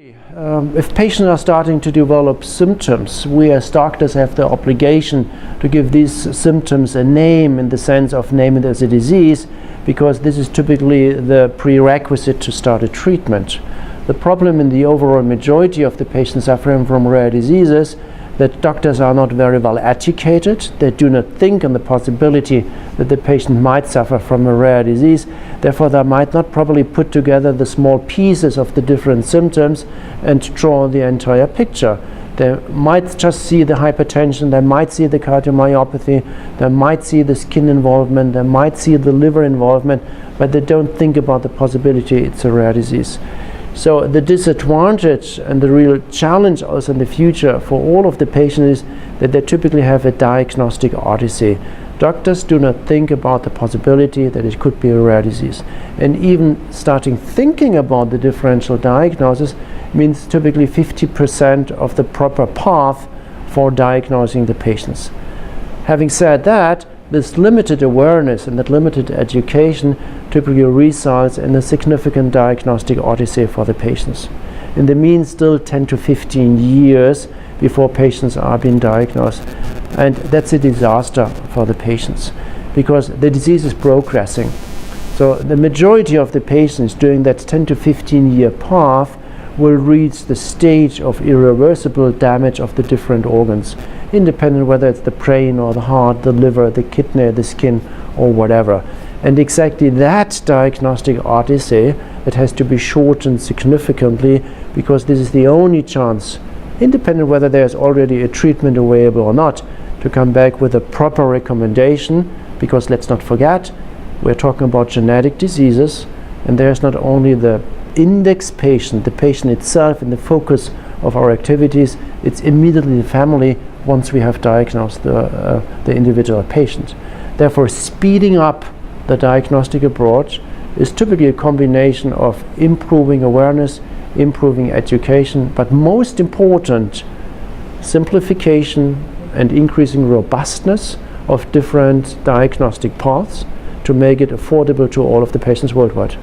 If patients are starting to develop symptoms, we as doctors have the obligation to give these symptoms a name in the sense of naming it as a disease, because this is typically the prerequisite to start a treatment. The problem in the overall majority of the patients suffering from rare diseases that doctors are not very well educated. They do not think on the possibility that the patient might suffer from a rare disease. Therefore, they might not probably put together the small pieces of the different symptoms and draw the entire picture. They might just see the hypertension, they might see the cardiomyopathy, they might see the skin involvement, they might see the liver involvement, but they don't think about the possibility it's a rare disease. So the disadvantage and the real challenge also in the future for all of the patients is that they typically have a diagnostic odyssey. Doctors do not think about the possibility that it could be a rare disease. And even starting thinking about the differential diagnosis means typically 50% of the proper path for diagnosing the patients. Having said that, this limited awareness and that limited education typically results in a significant diagnostic odyssey for the patients. In the mean, still 10 to 15 years before patients are being diagnosed. And that's a disaster for the patients because the disease is progressing. So the majority of the patients during that 10 to 15 year path will reach the stage of irreversible damage of the different organs, independent whether it's the brain or the heart, the liver, the kidney, the skin, or whatever. And exactly that diagnostic odyssey that has to be shortened significantly, because this is the only chance, independent whether there's already a treatment available or not, to come back with a proper recommendation, because let's not forget, we're talking about genetic diseases, and there's not only the index patient, the patient itself in the focus of our activities, it's immediately the family once we have diagnosed the individual patient. Therefore, speeding up the diagnostic approach is typically a combination of improving awareness, improving education, but most important, simplification and increasing robustness of different diagnostic paths to make it affordable to all of the patients worldwide.